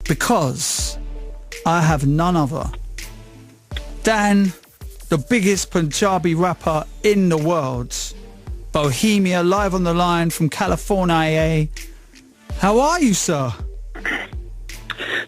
because I have none other than the biggest Punjabi rapper in the world, Bohemia, live on the line from California. How are you, sir?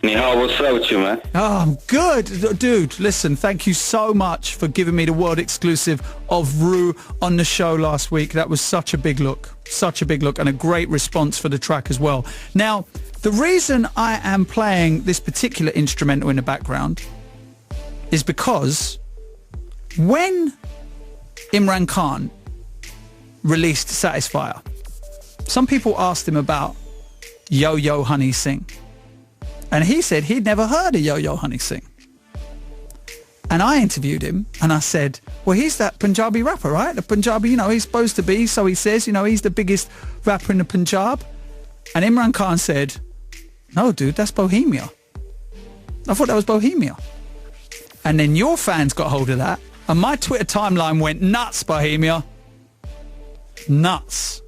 Nihal, what's up with you, man? Oh, I'm good. Dude, listen, thank you so much for giving me the world exclusive of Rue on the show last week. That was such a big look, and a great response for the track as well. Now, the reason I am playing this particular instrumental in the background is because when Imran Khan released Satisfier, some people asked him about Yo-Yo Honey Singh. And he said he'd never heard of Yo-Yo Honey Singh. And I interviewed him and I said, well, he's that Punjabi rapper, right? The Punjabi, he's supposed to be, so he says, he's the biggest rapper in the Punjab. And Imran Khan said, no, dude, that's Bohemia. I thought that was Bohemia. And then your fans got hold of that. And my Twitter timeline went nuts, Bohemia. Nuts.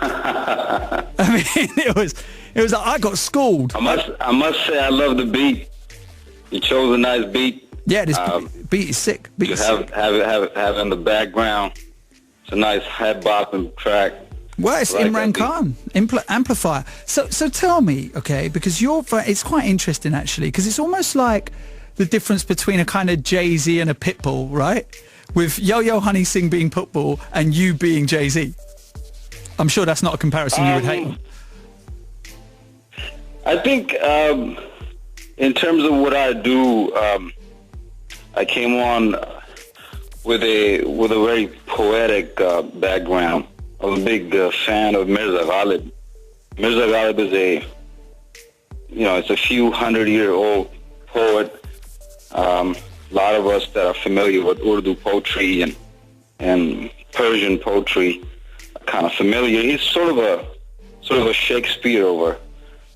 I mean, it was like I got schooled. I must say I love the beat. You chose a nice beat. Yeah, this beat is sick. Have it in the background. It's a nice head bopping track. Well, it's Imran Khan, Amplifier. So tell me, okay, because it's quite interesting actually, because it's almost like the difference between a kind of Jay-Z and a Pitbull, right? With Yo-Yo Honey Singh being Pitbull and you being Jay-Z. I'm sure that's not a comparison you would hate. I think in terms of what I do, I came on with a very poetic background. I'm a big fan of Mirza Ghalib. Mirza Ghalib is it's a few 100-year-old poet. A lot of us that are familiar with Urdu poetry and Persian poetry are kind of familiar. He's sort of a Shakespeare of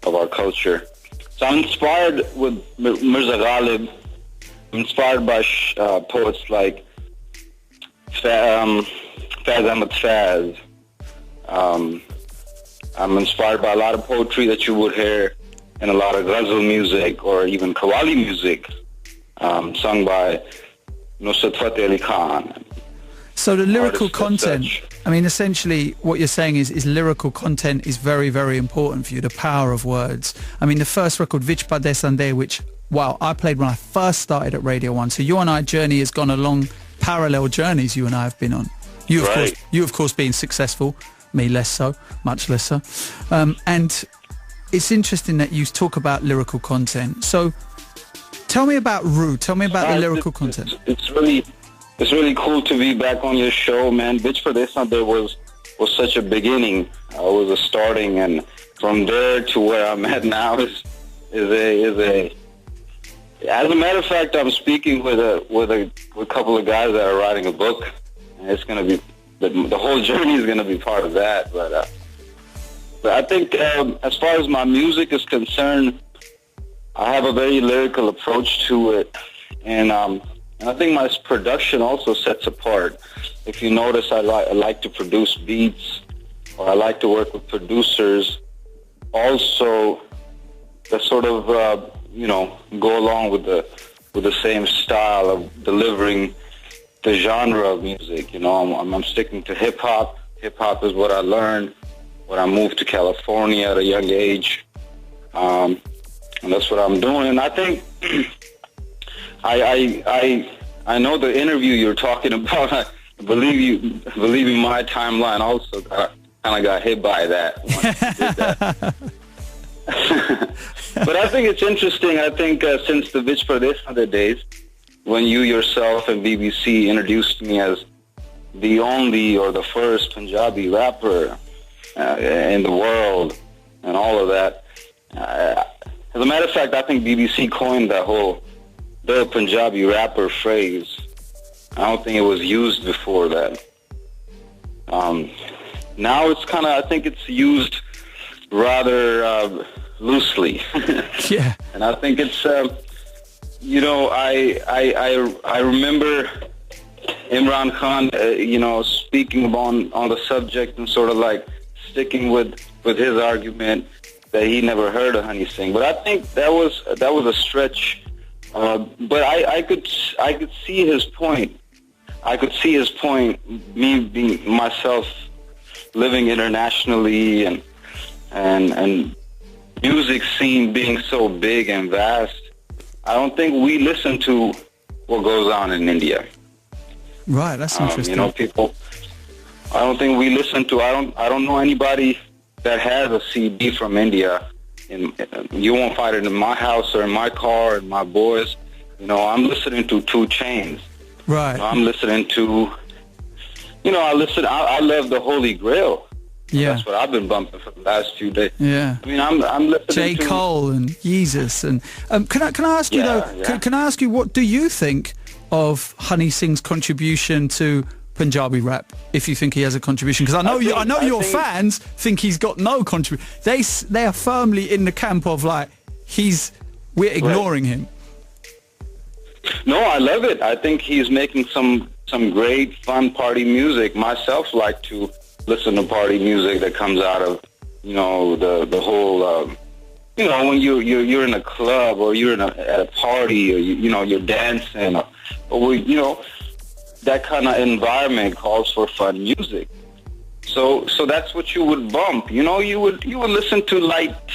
our culture. So I'm inspired with Mirza Ghalib. I'm inspired by poets like Faz Ahmad Faz. I'm inspired by a lot of poetry that you would hear in a lot of ghazal music or even qawwali music, sung by Nusrat Fateh Ali Khan. So the lyrical content, I mean, essentially what you're saying is lyrical content is very, very important for you, the power of words. I mean, the first record, Vich Pade Sande, which, wow, I played when I first started at Radio 1. So you and I journey has gone along parallel journeys you and I have been on. You, of course, being successful, me less so, much less so. And it's interesting that you talk about lyrical content. So tell me about Rue. Tell me about the lyrical content. It's really cool to be back on your show, man. Bitch for this there was such a beginning. It was a starting, and from there to where I'm at now is a. As a matter of fact, I'm speaking with a couple of guys that are writing a book, and it's going to be the whole journey is going to be part of that. But I think as far as my music is concerned, I have a very lyrical approach to it, and I think my production also sets apart. If you notice, I like to produce beats, or I like to work with producers also that sort of go along with the same style of delivering the genre of music. I'm sticking to hip-hop. Hip-hop is what I learned when I moved to California at a young age, and that's what I'm doing. And I think I know the interview you're talking about. I believe in my timeline also kind of got hit by that when I did that. But I think it's interesting. I think since the Vich Pradesh days, when you yourself and BBC introduced me as the only or the first Punjabi rapper in the world and all of that, as a matter of fact, I think BBC coined that whole the Punjabi rapper phrase. I don't think it was used before that. Now it's I think it's used rather loosely. Yeah. And I think it's, I remember Imran Khan, speaking on the subject and sort of like sticking with his argument that he never heard of Honey Singh. But I think that was a stretch. But I could see his point. I could see his point. Me being myself, living internationally, and music scene being so big and vast. I don't think we listen to what goes on in India. Right, that's interesting. You know, people. I don't think we listen to. I don't know anybody that has a CD from India. You won't find it in my house or in my car, and my boys. You know, I'm listening to 2 Chainz. Right. You know, I'm listening to. You know, I love the Holy Grail. Yeah. That's what I've been bumping for the last few days. Yeah. I mean, I'm listening J. Cole and Yeezus and can I ask you though? Yeah. Can I ask you, what do you think of Honey Singh's contribution to Punjabi rap? If you think he has a contribution, because I know your fans think he's got no contribution. They are firmly in the camp of like we're ignoring him. No, I love it. I think he's making some great fun party music. Myself like to listen to party music that comes out of, you know, the whole, you know, when you're in a club or you're at a party or you know you're dancing or you know, that kind of environment calls for fun music. So that's what you would bump. You know, you would listen to light,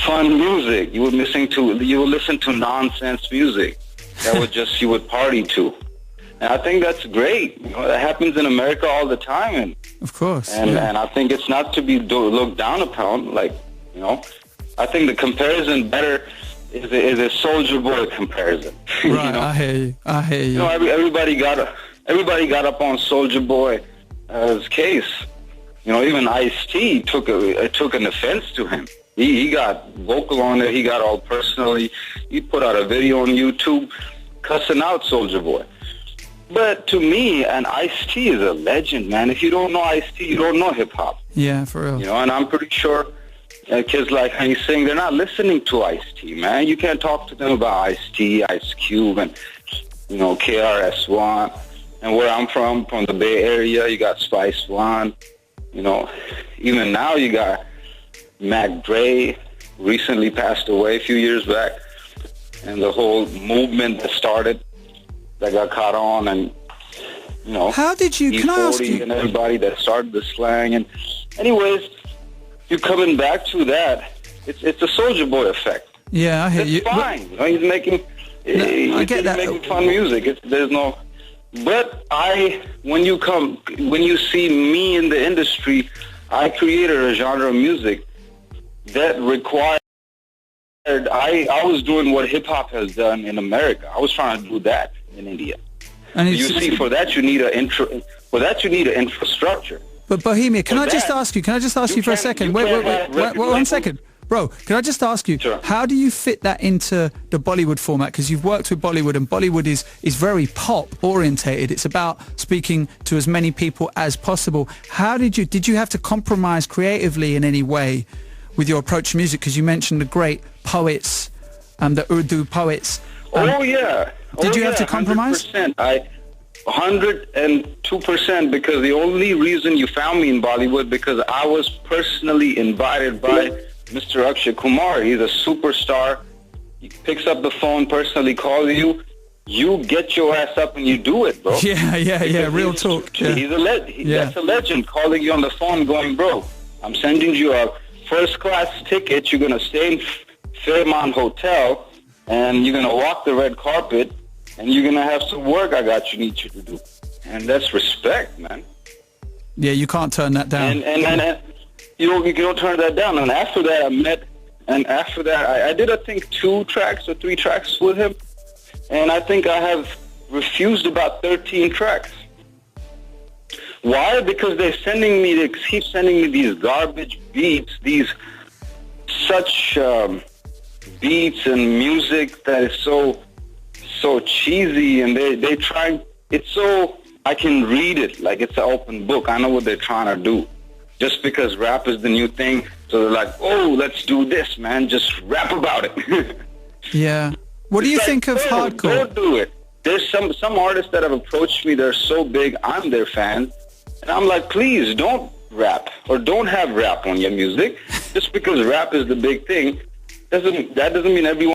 fun music. You would listen to nonsense music that you would party to. And I think that's great. You know, that happens in America all the time, and of course, and I think it's not to be looked down upon. Like, you know, I think the comparison better is a Soldier Boy comparison. Right, you know? I hear you. You know, everybody got up on Soldier Boy's case. You know, even Ice-T took an offense to him. He got vocal on it. He got all personally. He put out a video on YouTube cussing out Soldier Boy. But to me, an Ice-T is a legend, man. If you don't know Ice-T, you don't know hip-hop. Yeah, for real. You know, and I'm pretty sure kids like Honey Singh, they're not listening to Ice-T, man. You can't talk to them about Ice-T, Ice Cube, and, you know, KRS-One. And where I'm from the Bay Area, you got Spice One. You know, even now you got Mac Dre, recently passed away a few years back. And the whole movement that started, that got caught on, and, you know, how did you, can I ask you, and everybody that started the slang. And anyways, you're coming back to that. It's a Soldier Boy effect. Yeah, I hear you. It's fine. You know, he's making making fun music. But when you see me in the industry, I created a genre of music that required. I was doing what hip hop has done in America. I was trying to do that in India. And you see, for that you need an infrastructure. But Bohemia, can I just ask you for a second? Wait, 1 second. Bro, can I just ask you, how do you fit that into the Bollywood format? Because you've worked with Bollywood, and Bollywood is very pop orientated. It's about speaking to as many people as possible. How did you have to compromise creatively in any way with your approach to music? Because you mentioned the great poets, the Urdu poets. Did you have to compromise? 102%, because the only reason you found me in Bollywood, because I was personally invited by Mr. Akshay Kumar. He's a superstar. He picks up the phone, personally calls you. You get your ass up and you do it, bro. Yeah. Real talk. Yeah. He's a That's a legend, calling you on the phone going, bro, I'm sending you a first-class ticket. You're going to stay in Fairmont Hotel, and you're going to walk the red carpet, and you're going to have some work need you to do. And that's respect, man. Yeah, you can't turn that down. And you don't turn that down. And after that, I did, I think, 2 tracks or 3 tracks with him. And I think I have refused about 13 tracks. Why? Because they keep sending me these garbage beats, these such beats and music that is so cheesy, and they try. It's so, I can read it like it's an open book. I know what they're trying to do. Just because rap is the new thing, so they're like, oh, let's do this, man. Just rap about it. Yeah. What do you think of hardcore? Don't do it. There's some artists that have approached me. They're so big. I'm their fan. And I'm like, please don't rap or don't have rap on your music. just because rap is the big thing, that doesn't mean everyone